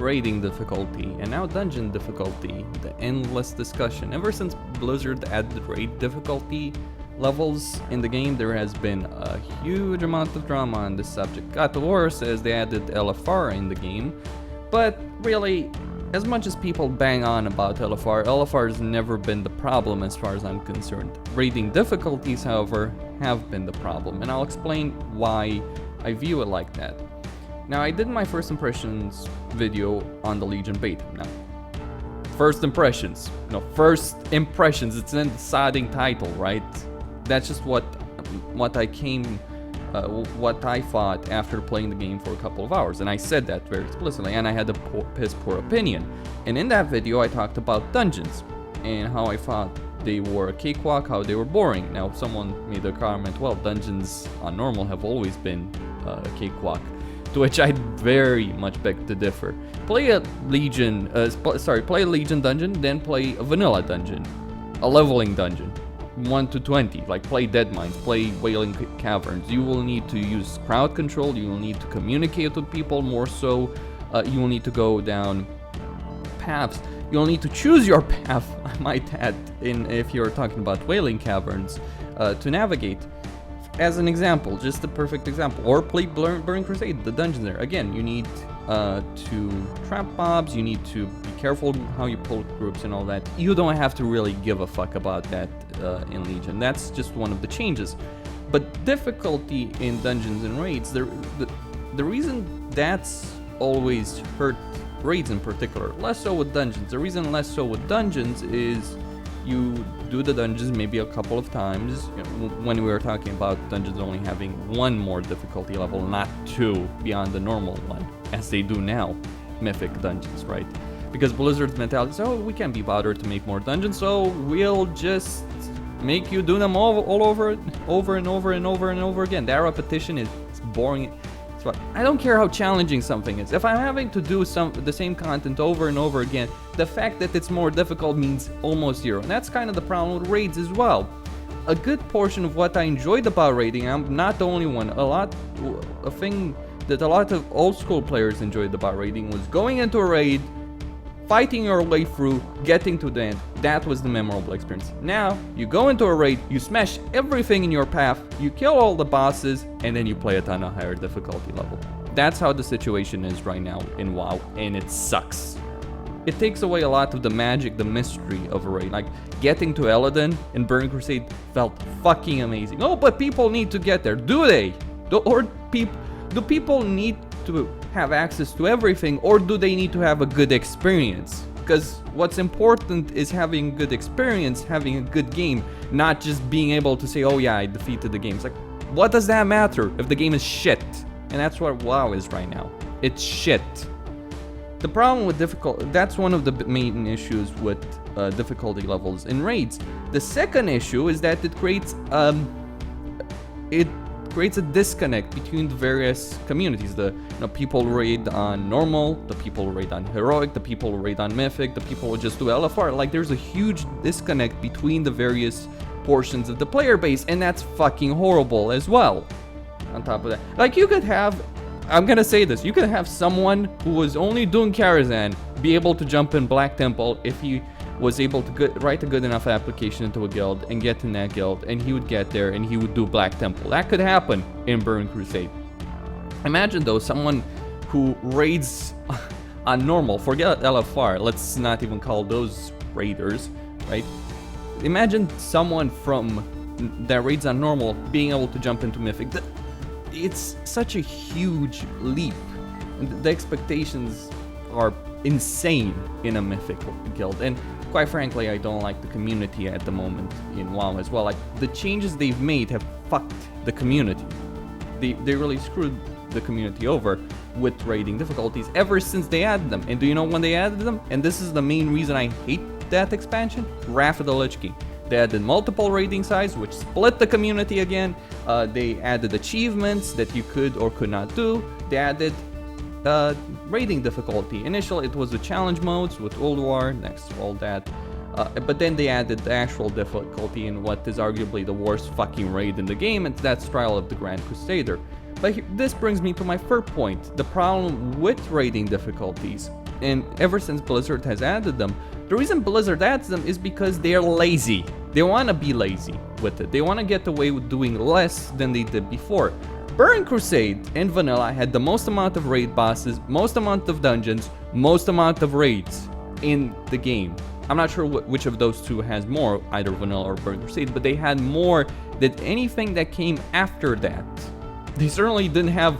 raiding difficulty, and now dungeon difficulty, the endless discussion. Ever since Blizzard added raid difficulty levels in the game, there has been a huge amount of drama on this subject. Got worse as they added LFR in the game, but really, as much as people bang on about LFR has never been the problem as far as I'm concerned. Raiding difficulties, however, have been the problem, and I'll explain why I view it like that. Now, I did my first impressions video on the Legion beta. Now, first impressions, it's in the deciding title, right? That's just what I thought after playing the game for a couple of hours, and I said that very explicitly, and I had a piss poor opinion. And in that video, I talked about dungeons and how I thought they were a cakewalk, how they were boring. Now, someone made a comment, well, dungeons on normal have always been a cakewalk, to which I very much beg to differ. Play a Legion dungeon, then play a vanilla dungeon, a leveling dungeon. 1 to 20, like play Dead Mines, play Wailing Caverns. You will need to use crowd control, you will need to communicate with people more so, you will need to go down paths, you'll need to choose your path, I might add, if you're talking about Wailing Caverns, to navigate. As an example, just a perfect example, or play Burning Crusade, the dungeon there. Again, you need to trap mobs, you need to be careful how you pull groups and all that. You don't have to really give a fuck about that in Legion. That's just one of the changes. But difficulty in dungeons and raids, the reason that's always hurt raids in particular, less so with dungeons. The reason less so with dungeons is you do the dungeons maybe a couple of times. When we were talking about dungeons only having one more difficulty level, not two beyond the normal one, as they do now, mythic dungeons, right? Because Blizzard's mentality is, oh, we can't be bothered to make more dungeons, so we'll just make you do them all over and over and over again. That repetition is boring. I don't care how challenging something is. If I'm having to do the same content over and over again, the fact that it's more difficult means almost zero. And that's kind of the problem with raids as well. A good portion of what I enjoyed about raiding, I'm not the only one, a thing that a lot of old school players enjoyed about raiding was going into a raid, fighting your way through, getting to the end. That was the memorable experience. Now, you go into a raid, you smash everything in your path, you kill all the bosses, and then you play it on a higher difficulty level. That's how the situation is right now in WoW, and it sucks. It takes away a lot of the magic, the mystery of a raid. Like, getting to Eladon in Burning Crusade felt fucking amazing. Oh, but people need to get there. Do they? Do people need to have access to everything, or do they need to have a good experience? Because what's important is having a good experience, having a good game, not just being able to say, oh yeah, I defeated the game. It's like, what does that matter if the game is shit? And that's what WoW is right now. It's shit. The problem with that's one of the main issues with difficulty levels in raids. The second issue is that it creates a disconnect between the various communities. The people raid on normal, the people raid on heroic, the people raid on mythic, the people who just do LFR. Like, there's a huge disconnect between the various portions of the player base, and that's fucking horrible as well. On top of that, like, you could have, I'm gonna say this, you could have someone who was only doing Karazhan be able to jump in Black Temple if he was able to write a good enough application into a guild and get in that guild, and he would get there and he would do Black Temple. That could happen in Burning Crusade. Imagine though someone who raids on normal, forget LFR, let's not even call those raiders, right? Imagine someone that raids on normal being able to jump into mythic. It's such a huge leap, and the expectations are insane in a mythic guild. And quite frankly, I don't like the community at the moment in WoW as well. Like, the changes they've made have fucked the community. They really screwed the community over with raiding difficulties ever since they added them. And do you know when they added them? And this is the main reason I hate that expansion. Wrath of the Lich King. They added multiple raiding sites, which split the community again. They added achievements that you could or could not do. They added raiding difficulty. Initially, it was the challenge modes with World War, next all that. But then they added the actual difficulty in what is arguably the worst fucking raid in the game, and that's Trial of the Grand Crusader. But this brings me to my third point, the problem with raiding difficulties. And ever since Blizzard has added them, the reason Blizzard adds them is because they're lazy. They want to be lazy with it. They want to get away with doing less than they did before. Burning Crusade and Vanilla had the most amount of raid bosses, most amount of dungeons, most amount of raids in the game. I'm not sure which of those two has more, either Vanilla or Burning Crusade, but they had more than anything that came after that. They certainly didn't have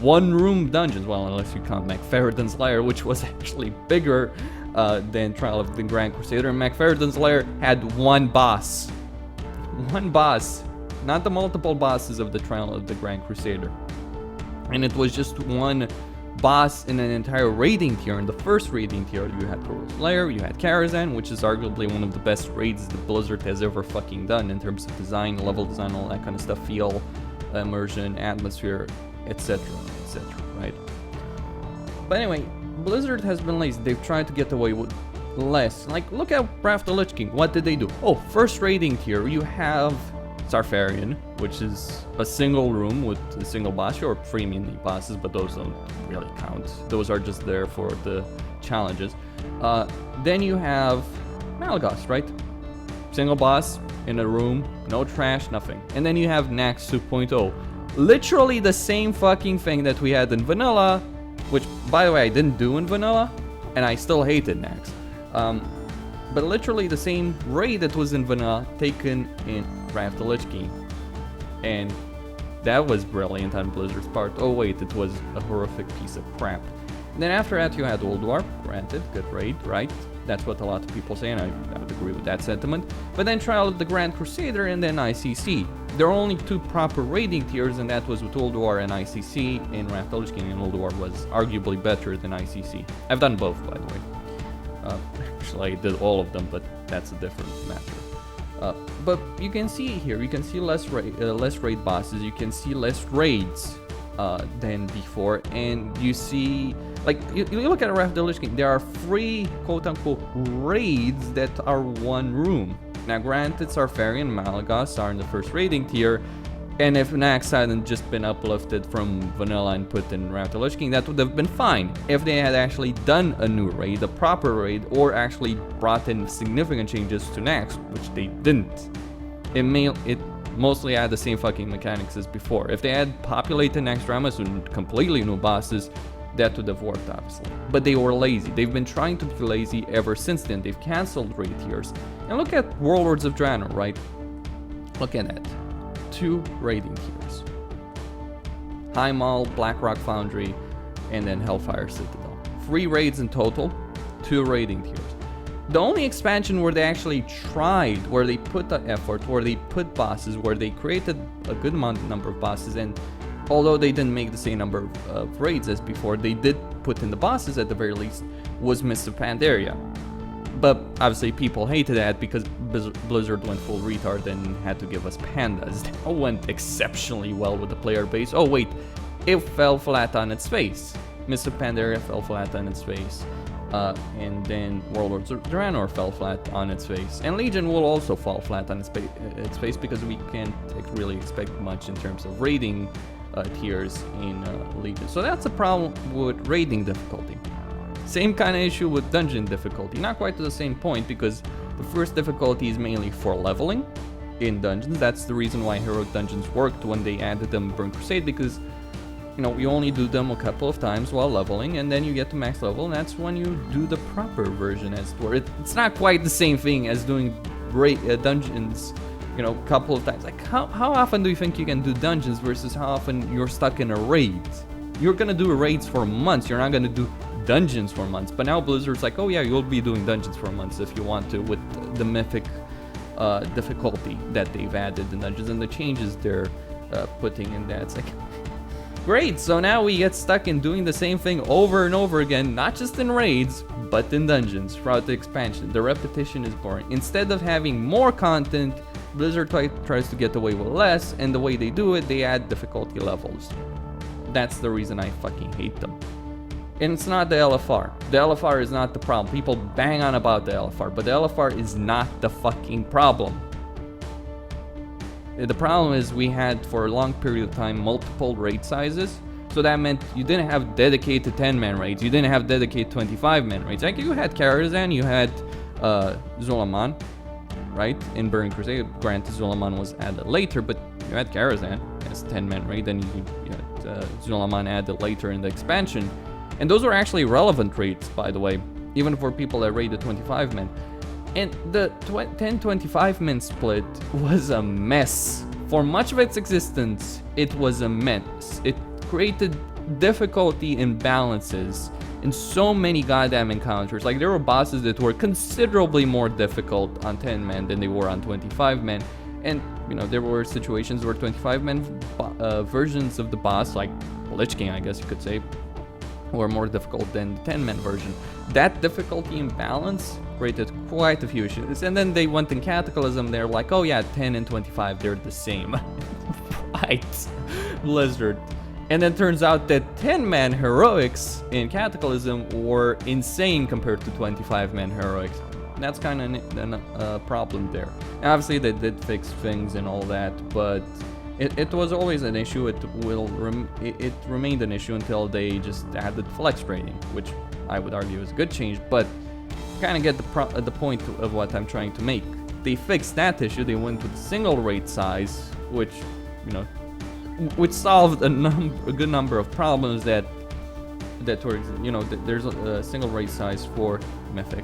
one-room dungeons, well, unless you count McFerrin's Lair, which was actually bigger than Trial of the Grand Crusader. And McFerrin's Lair had one boss. One boss. Not the multiple bosses of the Trial of the Grand Crusader. And it was just one boss in an entire raiding tier. In the first raiding tier, you had Thor's Lair, you had Karazhan, which is arguably one of the best raids that Blizzard has ever fucking done in terms of design, level design, all that kind of stuff, feel, immersion, atmosphere, etc., etc., right? But anyway, Blizzard has been lazy. They've tried to get away with less. Like, look at Wrath of the Lich King. What did they do? Oh, first raiding tier, you have Sarfarian, which is a single room with a single boss, or 3 mini bosses, but those don't really count. Those are just there for the challenges. Then you have Malagos, right? Single boss in a room, no trash, nothing. And then you have Nax 2.0. Literally the same fucking thing that we had in Vanilla, which, by the way, I didn't do in Vanilla, and I still hated Nax. But literally the same raid that was in Vanilla taken in Wrath of the Lich King. And that was brilliant on Blizzard's part. Oh wait, it was a horrific piece of crap. And then after that you had Ulduar, granted, good raid, right? That's what a lot of people say, and I would agree with that sentiment. But then Trial of the Grand Crusader and then ICC. There are only 2 proper raiding tiers, and that was with Ulduar and ICC in Wrath of the Lich King, and Ulduar was arguably better than ICC. I've done both, by the way. Actually, I did all of them, but that's a different matter. But you can see here, you can see less raid bosses, you can see less raids than before, and you see, like, you look at Wrath of the Lich King, there are 3 quote-unquote raids that are one room. Now granted, Sarfarian and Malagos are in the first raiding tier, and if Nax hadn't just been uplifted from Vanilla and put in Wrath of the Lich King, that would have been fine. If they had actually done a new raid, a proper raid, or actually brought in significant changes to Nax, which they didn't. It mostly had the same fucking mechanics as before. If they had populated Nax dramas with completely new bosses, that would have worked, obviously. But they were lazy. They've been trying to be lazy ever since then. They've cancelled raid tiers. And look at Warlords of Draenor, right? Look at that. 2 raiding tiers. High Mall, Blackrock Foundry, and then Hellfire Citadel. 3 raids in total, 2 raiding tiers. The only expansion where they actually tried, where they put the effort, where they put bosses, where they created a good number of bosses, and although they didn't make the same number of raids as before, they did put in the bosses at the very least, was Mists of Pandaria. But obviously people hated that because Blizzard went full retard and had to give us pandas. That went exceptionally well with the player base. Oh wait, it fell flat on its face. Mists of Pandaria fell flat on its face. And then Warlords of Draenor fell flat on its face. And Legion will also fall flat on its face because we can't really expect much in terms of raiding tiers in Legion. So that's a problem with raiding difficulty. Same kind of issue with dungeon difficulty. Not quite to the same point because the first difficulty is mainly for leveling in dungeons. That's the reason why heroic dungeons worked when they added them in Burning Crusade, because you know, you only do them a couple of times while leveling, and then you get to max level, and that's when you do the proper version, as it were. It's not quite the same thing as doing dungeons, you know, a couple of times. Like, how often do you think you can do dungeons versus how often you're stuck in a raid? You're gonna do raids for months, you're not gonna do dungeons for months. But now Blizzard's like, oh yeah, you'll be doing dungeons for months if you want to, with the mythic difficulty that they've added in dungeons and the changes they're putting in that. It's like, great, so now we get stuck in doing the same thing over and over again, not just in raids, but in dungeons throughout the expansion. The repetition is boring. Instead of having more content, Blizzard tries to get away with less, and the way they do it, they add difficulty levels. That's the reason I fucking hate them. And it's not the LFR. The LFR is not the problem. People bang on about the LFR, but the LFR is not the fucking problem. The problem is we had for a long period of time multiple raid sizes. So that meant you didn't have dedicated 10-man raids, you didn't have dedicated 25-man raids. Like you had Karazhan, you had Zulaman, right? In Burning Crusade, granted Zulaman was added later, but you had Karazhan as 10-man raid, then you had Zulaman added later in the expansion. And those were actually relevant raids, by the way, even for people that raided 25-men. And the 10-25-man split was a mess. For much of its existence, it was a mess. It created difficulty imbalances in so many goddamn encounters. Like there were bosses that were considerably more difficult on 10 men than they were on 25 men. And you know, there were situations where 25 men versions of the boss, like Lich King I guess you could say, were more difficult than the 10-man version. That difficulty imbalance created quite a few issues. And then they went in Cataclysm, they're like, oh yeah, 10 and 25, they're the same. Right, Blizzard. And then turns out that 10-man heroics in Cataclysm were insane compared to 25-man heroics. That's kind of a problem there. And obviously they did fix things and all that, but it was always an issue. It remained an issue until they just added flex rating, which I would argue is a good change, but kind of get the point of what I'm trying to make. They fixed that issue. They went with single raid size, which, you know, which solved a good number of problems that were, you know, there's a single raid size for Mythic,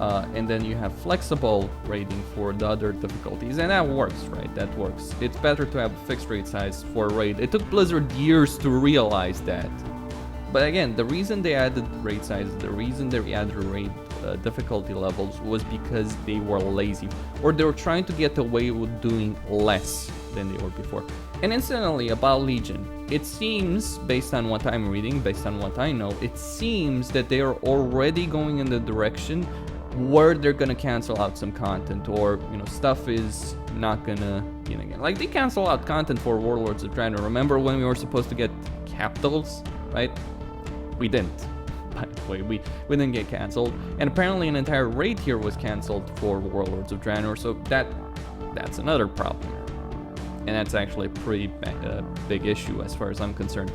right? And then you have flexible rating for the other difficulties, and that works, right? That works. It's better to have a fixed raid size for a raid. It took Blizzard years to realize that. But again, the reason they added raid sizes, the reason they added raid difficulty levels was because they were lazy, or they were trying to get away with doing less than they were before. And incidentally, about Legion, it seems, based on what I'm reading, based on what I know, it seems that they are already going in the direction where they're gonna cancel out some content, or, you know, stuff is not gonna, you know, like they cancel out content for Warlords of Draenor. Remember when we were supposed to get capitals, right? We didn't. By the way, we didn't get canceled, and apparently an entire raid here was canceled for Warlords of Draenor, so that's another problem. And that's actually a pretty big issue as far as I'm concerned.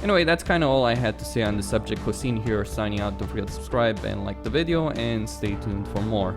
Anyway, that's kind of all I had to say on the subject. Hossein here, signing out. Don't forget to subscribe and like the video, and stay tuned for more.